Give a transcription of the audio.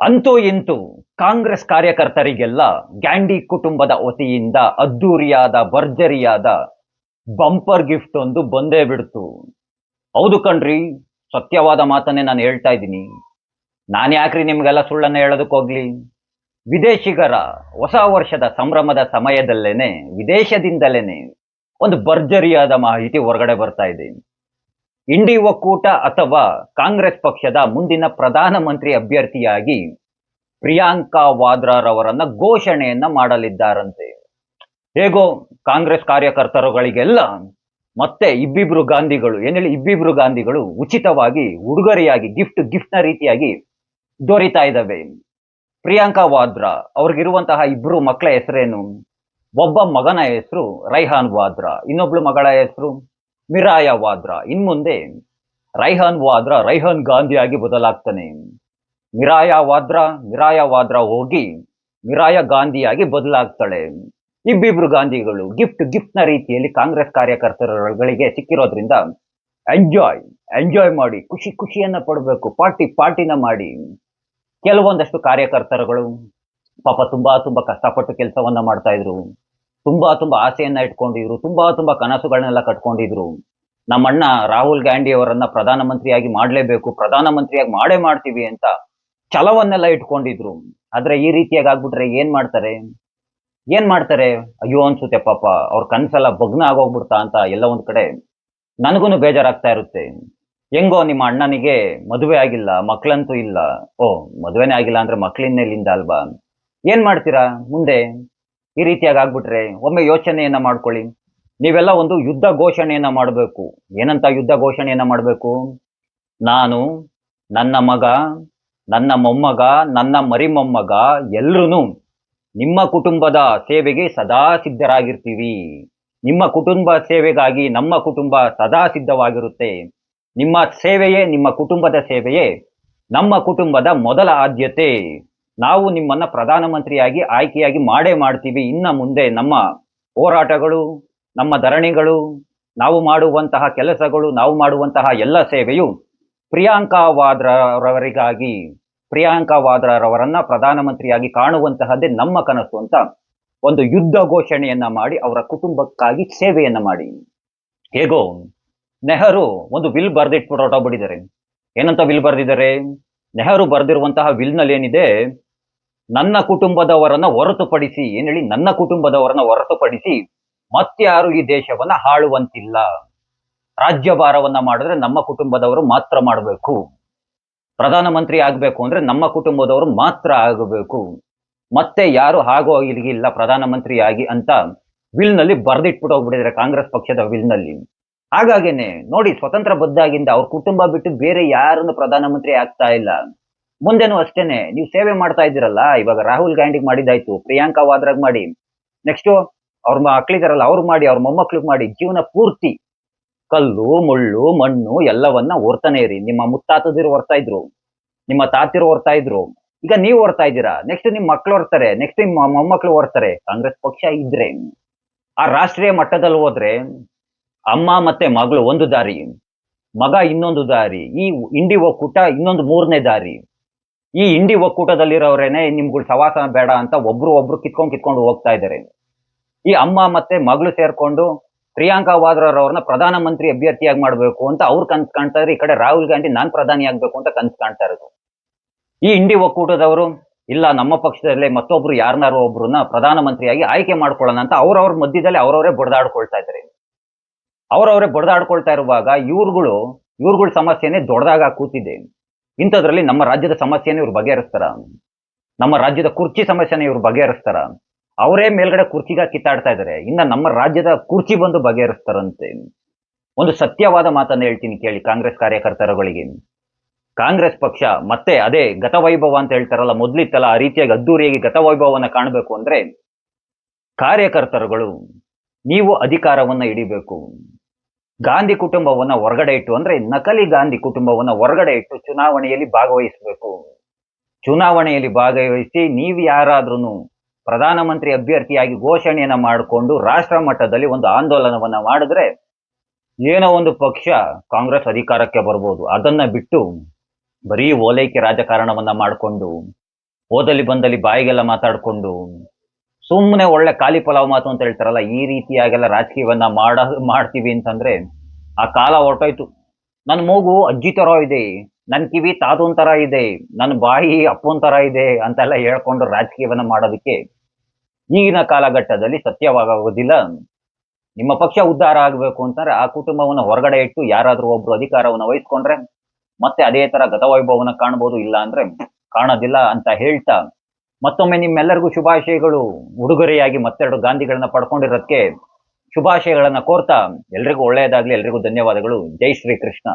ಅಂತೂ ಇಂತೂ ಕಾಂಗ್ರೆಸ್ ಕಾರ್ಯಕರ್ತರಿಗೆಲ್ಲ ಗ್ಯಾಂಡಿ ಕುಟುಂಬದ ವತಿಯಿಂದ ಅದ್ದೂರಿಯಾದ ಭರ್ಜರಿಯಾದ ಬಂಪರ್ ಗಿಫ್ಟ್ ಒಂದು ಬಂದೇ ಬಿಡ್ತು. ಹೌದು ಕಣ್ರಿ, ಸತ್ಯವಾದ ಮಾತನ್ನೇ ನಾನು ಹೇಳ್ತಾ ಇದ್ದೀನಿ. ನಾನು ಯಾಕ್ರಿ ನಿಮ್ಗೆಲ್ಲ ಸುಳ್ಳನ್ನ ಹೇಳೋದಕ್ಕೆ ಹೋಗ್ಲಿ. ವಿದೇಶಿಗರ ಹೊಸ ವರ್ಷದ ಸಂಭ್ರಮದ ಸಮಯದಲ್ಲೇನೆ ವಿದೇಶದಿಂದಲೇನೆ ಒಂದು ಭರ್ಜರಿಯಾದ ಮಾಹಿತಿ ಹೊರಗಡೆ ಬರ್ತಾ ಇದೆ. ಇಂಡಿ ಒಕ್ಕೂಟ ಅಥವಾ ಕಾಂಗ್ರೆಸ್ ಪಕ್ಷದ ಮುಂದಿನ ಪ್ರಧಾನಮಂತ್ರಿ ಅಭ್ಯರ್ಥಿಯಾಗಿ ಪ್ರಿಯಾಂಕಾ ವಾದ್ರಾರವರನ್ನ ಘೋಷಣೆಯನ್ನ ಮಾಡಲಿದ್ದಾರಂತೆ. ಹೇಗೋ ಕಾಂಗ್ರೆಸ್ ಕಾರ್ಯಕರ್ತರುಗಳಿಗೆಲ್ಲ ಮತ್ತೆ ಇಬ್ಬಿಬ್ರು ಗಾಂಧಿಗಳು ಉಚಿತವಾಗಿ ಉಡುಗೊರೆಯಾಗಿ ಗಿಫ್ಟ್ನ ರೀತಿಯಾಗಿ ದೊರೀತಾ ಇದ್ದಾವೆ. ಪ್ರಿಯಾಂಕಾ ವಾದ್ರಾ ಅವ್ರಿಗಿರುವಂತಹ ಇಬ್ರು ಮಕ್ಕಳ ಹೆಸರೇನು? ಒಬ್ಬ ಮಗನ ಹೆಸರು ರೈಹಾನ್ ವಾದ್ರಾ, ಇನ್ನೊಬ್ಳು ಮಗಳ ಹೆಸರು ಮಿರಾಯಾ ವಾದ್ರಾ. ಇನ್ಮುಂದೆ ರೈಹಾನ್ ವಾದ್ರಾ ರೈಹಾನ್ ಗಾಂಧಿ ಆಗಿ ಬದಲಾಗ್ತಾನೆ. ಮಿರಾಯಾ ವಾದ್ರಾ ಹೋಗಿ ಮಿರಾಯಾ ಗಾಂಧಿಯಾಗಿ ಬದಲಾಗ್ತಾಳೆ. ಇಬ್ಬಿಬ್ರು ಗಾಂಧಿಗಳು ಗಿಫ್ಟ್ನ ರೀತಿಯಲ್ಲಿ ಕಾಂಗ್ರೆಸ್ ಕಾರ್ಯಕರ್ತರುಗಳಿಗೆ ಸಿಕ್ಕಿರೋದ್ರಿಂದ ಎಂಜಾಯ್ ಮಾಡಿ ಖುಷಿಯನ್ನ ಪಡಬೇಕು, ಪಾರ್ಟಿನ ಮಾಡಿ. ಕೆಲವೊಂದಷ್ಟು ಕಾರ್ಯಕರ್ತರುಗಳು ಪಾಪ ತುಂಬಾ ಕಷ್ಟಪಟ್ಟು ಕೆಲಸವನ್ನ ಮಾಡ್ತಾ ಇದ್ರು, ತುಂಬಾ ಆಸೆಯನ್ನ ಇಟ್ಕೊಂಡಿದ್ರು, ತುಂಬಾ ಕನಸುಗಳನ್ನೆಲ್ಲ ಕಟ್ಕೊಂಡಿದ್ರು. ನಮ್ಮಣ್ಣ ರಾಹುಲ್ ಗಾಂಧಿ ಅವರನ್ನ ಪ್ರಧಾನಮಂತ್ರಿಯಾಗಿ ಮಾಡಲೇಬೇಕು, ಪ್ರಧಾನಮಂತ್ರಿಯಾಗಿ ಮಾಡೇ ಮಾಡ್ತೀವಿ ಅಂತ ಛಲವನ್ನೆಲ್ಲ ಇಟ್ಕೊಂಡಿದ್ರು. ಆದ್ರೆ ಈ ರೀತಿಯಾಗಿ ಆಗ್ಬಿಟ್ರೆ ಏನ್ ಮಾಡ್ತಾರೆ? ಅಯ್ಯೋ ಅನ್ಸುತ್ತೆ ಪಾಪ, ಅವ್ರ ಕನ್ಸೆಲ್ಲ ಭಗ್ನ ಆಗೋಗ್ಬಿಡ್ತಾ ಅಂತ ಎಲ್ಲ ಒಂದ್ ಕಡೆ ನನಗೂ ಬೇಜಾರಾಗ್ತಾ ಇರುತ್ತೆ. ಹೆಂಗೋ ನಿಮ್ಮ ಅಣ್ಣನಿಗೆ ಮದುವೆ ಆಗಿಲ್ಲ, ಮಕ್ಳಂತೂ ಇಲ್ಲ. ಮದುವೆನೇ ಆಗಿಲ್ಲ ಅಂದ್ರೆ ಮಕ್ಳಿನ್ನೆಲ್ಲಿಂದ ಅಲ್ವಾ? ಏನ್ ಮಾಡ್ತೀರಾ ಮುಂದೆ ಈ ರೀತಿಯಾಗಿ ಆಗ್ಬಿಟ್ರೆ? ಒಮ್ಮೆ ಯೋಚನೆಯನ್ನ ಮಾಡ್ಕೊಳ್ಳಿ. ನೀವೆಲ್ಲ ಒಂದು ಯುದ್ಧ ಘೋಷಣೆಯನ್ನ ಮಾಡಬೇಕು. ಏನಂತ ಯುದ್ಧ ಘೋಷಣೆಯನ್ನ ಮಾಡಬೇಕು? ನಾನು, ನನ್ನ ಮಗ, ನನ್ನ ಮೊಮ್ಮಗ, ನನ್ನ ಮರಿಮೊಮ್ಮಗ ಎಲ್ರೂ ನಿಮ್ಮ ಕುಟುಂಬದ ಸೇವೆಗೆ ಸದಾ ಸಿದ್ಧರಾಗಿರ್ತೀವಿ. ನಿಮ್ಮ ಕುಟುಂಬ ಸೇವೆಗಾಗಿ ನಮ್ಮ ಕುಟುಂಬ ಸದಾ ಸಿದ್ಧವಾಗಿರುತ್ತೆ. ನಿಮ್ಮ ಸೇವೆಯೇ, ನಿಮ್ಮ ಕುಟುಂಬದ ಸೇವೆಯೇ ನಮ್ಮ ಕುಟುಂಬದ ಮೊದಲ ಆದ್ಯತೆ. ನಾವು ನಿಮ್ಮನ್ನ ಪ್ರಧಾನಮಂತ್ರಿಯಾಗಿ ಆಯ್ಕೆಯಾಗಿ ಮಾಡೇ ಮಾಡ್ತೀವಿ. ಇನ್ನ ಮುಂದೆ ನಮ್ಮ ಹೋರಾಟಗಳು, ನಮ್ಮ ಧರಣಿಗಳು, ನಾವು ಮಾಡುವಂತಹ ಕೆಲಸಗಳು, ನಾವು ಮಾಡುವಂತಹ ಎಲ್ಲ ಸೇವೆಯು ಪ್ರಿಯಾಂಕಾ ವಾದ್ರಾರವರನ್ನ ಪ್ರಧಾನಮಂತ್ರಿಯಾಗಿ ಕಾಣುವಂತಹದ್ದೇ ನಮ್ಮ ಕನಸು ಅಂತ ಒಂದು ಯುದ್ಧ ಘೋಷಣೆಯನ್ನ ಮಾಡಿ ಅವರ ಕುಟುಂಬಕ್ಕಾಗಿ ಸೇವೆಯನ್ನ ಮಾಡಿ. ಹೇಗೋ ನೆಹರು ಒಂದು ವಿಲ್ ಬರೆದಿಟ್ಬಿಟ್ಟು ಹೊರಟೋಗ್ಬಿಟ್ಟಿದ್ದಾರೆ. ಏನಂತ ವಿಲ್ ಬರೆದಿದ್ದಾರೆ? ನೆಹರು ಬರೆದಿರುವಂತಹ ವಿಲ್ನಲ್ಲಿ ಏನಿದೆ? ನನ್ನ ಕುಟುಂಬದವರನ್ನ ಹೊರತುಪಡಿಸಿ, ನನ್ನ ಕುಟುಂಬದವರನ್ನ ಹೊರತುಪಡಿಸಿ ಮತ್ಯಾರು ಈ ದೇಶವನ್ನ ಆಳುವಂತಿಲ್ಲ. ರಾಜ್ಯಭಾರವನ್ನ ಮಾಡಿದ್ರೆ ನಮ್ಮ ಕುಟುಂಬದವರು ಮಾತ್ರ ಮಾಡಬೇಕು. ಪ್ರಧಾನಮಂತ್ರಿ ಆಗ್ಬೇಕು ಅಂದ್ರೆ ನಮ್ಮ ಕುಟುಂಬದವರು ಮಾತ್ರ ಆಗಬೇಕು. ಮತ್ತೆ ಯಾರು ಆಗೋಗಿಲ್ಲ ಪ್ರಧಾನಮಂತ್ರಿಯಾಗಿ ಅಂತ ವಿಲ್ನಲ್ಲಿ ಬರೆದಿಟ್ಬಿಟ್ಟು ಹೋಗ್ಬಿಟ್ಟಿದ್ದಾರೆ ಕಾಂಗ್ರೆಸ್ ಪಕ್ಷದ ವಿಲ್ನಲ್ಲಿ. ಹಾಗಾಗೇನೆ ನೋಡಿ, ಸ್ವತಂತ್ರ ಬದ್ದಾಗಿಂದ ಅವ್ರ ಕುಟುಂಬ ಬಿಟ್ಟು ಬೇರೆ ಯಾರನ್ನು ಪ್ರಧಾನಮಂತ್ರಿ ಆಗ್ತಾ ಇಲ್ಲ. ಮುಂದೆನೂ ಅಷ್ಟೇನೆ ನೀವು ಸೇವೆ ಮಾಡ್ತಾ ಇದ್ದೀರಲ್ಲ. ಇವಾಗ ರಾಹುಲ್ ಗಾಂಧಿಗೆ ಮಾಡಿದಾಯ್ತು, ಪ್ರಿಯಾಂಕಾ ವಾದ್ರಾಗ್ ಮಾಡಿ, ನೆಕ್ಸ್ಟ್ ಅವ್ರ ಮಕ್ಳಿದಾರಲ್ಲ ಅವ್ರು ಮಾಡಿ, ಅವ್ರ ಮೊಮ್ಮಕ್ಳಿಗೆ ಮಾಡಿ, ಜೀವನ ಪೂರ್ತಿ ಕಲ್ಲು ಮುಳ್ಳು ಮಣ್ಣು ಎಲ್ಲವನ್ನ ಹೊರ್ತಾನೆ ಇರಿ. ನಿಮ್ಮ ಮುತ್ತಾತದಿರು ಹೊರ್ತಾ ಇದ್ರು, ನಿಮ್ಮ ತಾತಿರು ಹೊರ್ತಾ ಇದ್ರು, ಈಗ ನೀವು ಹೊರ್ತಾ ಇದ್ದೀರಾ. ನೆಕ್ಸ್ಟ್ ನಿಮ್ ಮಕ್ಳು ಹೊರ್ತಾರೆ, ನೆಕ್ಸ್ಟ್ ನಿಮ್ಮ ಮೊಮ್ಮಕ್ಳು ಹೊರ್ತಾರೆ. ಕಾಂಗ್ರೆಸ್ ಪಕ್ಷ ಇದ್ರೆ ಆ ರಾಷ್ಟ್ರೀಯ ಮಟ್ಟದಲ್ಲಿ ಹೋದ್ರೆ ಅಮ್ಮ ಮತ್ತೆ ಮಗಳು ಒಂದು ದಾರಿ, ಮಗ ಇನ್ನೊಂದು ದಾರಿ, ಈ ಇಂಡಿ ಒಕ್ಕೂಟ ಇನ್ನೊಂದು ಮೂರನೇ ದಾರಿ. ಈ ಇಂಡಿ ಒಕ್ಕೂಟದಲ್ಲಿರೋರೇನೆ ನಿಮ್ಗಳು ಸವಾಸ ಬೇಡ ಅಂತ ಒಬ್ರು ಕಿತ್ಕೊಂಡು ಹೋಗ್ತಾ ಇದ್ದಾರೆ. ಈ ಅಮ್ಮ ಮತ್ತೆ ಮಗಳು ಸೇರ್ಕೊಂಡು ಪ್ರಿಯಾಂಕಾ ವಾದ್ರಾರವ್ರನ್ನ ಪ್ರಧಾನಮಂತ್ರಿ ಅಭ್ಯರ್ಥಿಯಾಗಿ ಮಾಡ್ಬೇಕು ಅಂತ ಅವ್ರು ಕನ್ಸ್ ಕಾಣ್ತಾ ಇದ್ರೆ, ಈ ಕಡೆ ರಾಹುಲ್ ಗಾಂಧಿ ನಾನ್ ಪ್ರಧಾನಿ ಆಗ್ಬೇಕು ಅಂತ ಕನ್ಸ್ ಕಾಣ್ತಾ ಇರೋದು. ಈ ಇಂಡಿ ಒಕ್ಕೂಟದವರು ಇಲ್ಲ, ನಮ್ಮ ಪಕ್ಷದಲ್ಲೇ ಮತ್ತೊಬ್ರು ಯಾರನ್ನಾರು ಒಬ್ರನ್ನ ಪ್ರಧಾನಮಂತ್ರಿಯಾಗಿ ಆಯ್ಕೆ ಮಾಡ್ಕೊಳ್ಳೋಣ ಅಂತ ಅವ್ರವ್ರ ಮಧ್ಯದಲ್ಲಿ ಅವ್ರವರೇ ಬಡ್ದಾಡ್ಕೊಳ್ತಾ ಇದ್ದಾರೆ. ಅವ್ರವರೇ ಬಡ್ದಾಡ್ಕೊಳ್ತಾ ಇರುವಾಗ ಇವ್ರುಗಳ ಸಮಸ್ಯೆನೇ ದೊಡ್ಡದಾಗ ಕೂತಿದೆ. ಇಂಥದ್ರಲ್ಲಿ ನಮ್ಮ ರಾಜ್ಯದ ಸಮಸ್ಯೆನೇ ಇವ್ರು ಬಗೆಹರಿಸ್ತಾರ? ನಮ್ಮ ರಾಜ್ಯದ ಕುರ್ಚಿ ಸಮಸ್ಯೆನೇ ಇವ್ರು ಬಗೆಹರಿಸ್ತಾರ? ಅವರೇ ಮೇಲ್ಗಡೆ ಕುರ್ಚಿಗ ಕಿತ್ತಾಡ್ತಾ ಇದ್ದಾರೆ, ಇನ್ನ ನಮ್ಮ ರಾಜ್ಯದ ಕುರ್ಚಿ ಬಂದು ಬಗೆಹರಿಸ್ತಾರಂತೆ. ಒಂದು ಸತ್ಯವಾದ ಮಾತನ್ನ ಹೇಳ್ತೀನಿ ಕೇಳಿ ಕಾಂಗ್ರೆಸ್ ಕಾರ್ಯಕರ್ತರುಗಳಿಗೆ. ಕಾಂಗ್ರೆಸ್ ಪಕ್ಷ ಮತ್ತೆ ಅದೇ ಗತವೈಭವ ಅಂತ ಹೇಳ್ತಾರಲ್ಲ, ಮೊದ್ಲಿತ್ತಲ್ಲ ಆ ರೀತಿಯಾಗಿ ಅದ್ದೂರಿಯಾಗಿ ಗತವೈಭವವನ್ನ ಕಾಣಬೇಕು ಅಂದ್ರೆ ಕಾರ್ಯಕರ್ತರುಗಳು ನೀವು ಅಧಿಕಾರವನ್ನ ಹಿಡಿಬೇಕು. ಗಾಂಧಿ ಕುಟುಂಬವನ್ನ ಹೊರಗಡೆ ಇಟ್ಟು, ಅಂದ್ರೆ ನಕಲಿ ಗಾಂಧಿ ಕುಟುಂಬವನ್ನ ಹೊರಗಡೆ ಇಟ್ಟು ಚುನಾವಣೆಯಲ್ಲಿ ಭಾಗವಹಿಸಬೇಕು. ಚುನಾವಣೆಯಲ್ಲಿ ಭಾಗವಹಿಸಿ ನೀವು ಯಾರಾದ್ರೂ ಪ್ರಧಾನಮಂತ್ರಿ ಅಭ್ಯರ್ಥಿಯಾಗಿ ಘೋಷಣೆಯನ್ನ ಮಾಡಿಕೊಂಡು ರಾಷ್ಟ್ರ ಮಟ್ಟದಲ್ಲಿ ಒಂದು ಆಂದೋಲನವನ್ನ ಮಾಡಿದ್ರೆ ಏನೋ ಒಂದು ಪಕ್ಷ ಕಾಂಗ್ರೆಸ್ ಅಧಿಕಾರಕ್ಕೆ ಬರ್ಬೋದು. ಅದನ್ನ ಬಿಟ್ಟು ಬರೀ ಓಲೈಕೆ ರಾಜಕಾರಣವನ್ನ ಮಾಡಿಕೊಂಡು ಓದಲ್ಲಿ ಬಂದಲ್ಲಿ ಬಾಯಿಗೆಲ್ಲ ಮಾತಾಡ್ಕೊಂಡು ಸುಮ್ಮನೆ ಒಳ್ಳೆ ಖಾಲಿ ಪಲಾವ್ ಮಾತು ಅಂತ ಹೇಳ್ತಾರಲ್ಲ, ಈ ರೀತಿಯಾಗೆಲ್ಲ ರಾಜಕೀಯವನ್ನ ಮಾಡ್ತೀವಿ ಅಂತಂದ್ರೆ ಆ ಕಾಲ ಹೊರಟೋಯ್ತು. ನನ್ನ ಮೂಗು ಅಜ್ಜಿ ತರ ಇದೆ, ನನ್ನ ಕಿವಿ ತಾತನ್ ತರ ಇದೆ, ನನ್ನ ಬಾಯಿ ಅಪ್ಪನ್ ತರ ಇದೆ ಅಂತೆಲ್ಲ ಹೇಳ್ಕೊಂಡು ರಾಜಕೀಯವನ್ನ ಮಾಡೋದಕ್ಕೆ ಈಗಿನ ಕಾಲಘಟ್ಟದಲ್ಲಿ ಸತ್ಯವಾಗೋದಿಲ್ಲ. ನಿಮ್ಮ ಪಕ್ಷ ಉದ್ಧಾರ ಆಗಬೇಕು ಅಂತಾರೆ ಆ ಕುಟುಂಬವನ್ನ ಹೊರಗಡೆ ಇಟ್ಟು ಯಾರಾದ್ರೂ ಒಬ್ರು ಅಧಿಕಾರವನ್ನ ವಹಿಸ್ಕೊಂಡ್ರೆ ಮತ್ತೆ ಅದೇ ತರ ಗತವೈಭವನ ಕಾಣಬಹುದು, ಇಲ್ಲ ಅಂದ್ರೆ ಕಾಣೋದಿಲ್ಲ ಅಂತ ಹೇಳ್ತಾ ಮತ್ತೊಮ್ಮೆ ನಿಮ್ಮೆಲ್ಲರಿಗೂ ಶುಭಾಶಯಗಳು. ಉಡುಗೊರೆಯಾಗಿ ಮತ್ತೆರಡು ಗಾಂಧಿಗಳನ್ನ ಪಡ್ಕೊಂಡಿರೋದಕ್ಕೆ ಶುಭಾಶಯಗಳನ್ನ ಕೋರ್ತಾ ಎಲ್ರಿಗೂ ಒಳ್ಳೆಯದಾಗ್ಲಿ, ಎಲ್ರಿಗೂ ಧನ್ಯವಾದಗಳು. ಜೈ ಶ್ರೀ ಕೃಷ್ಣ.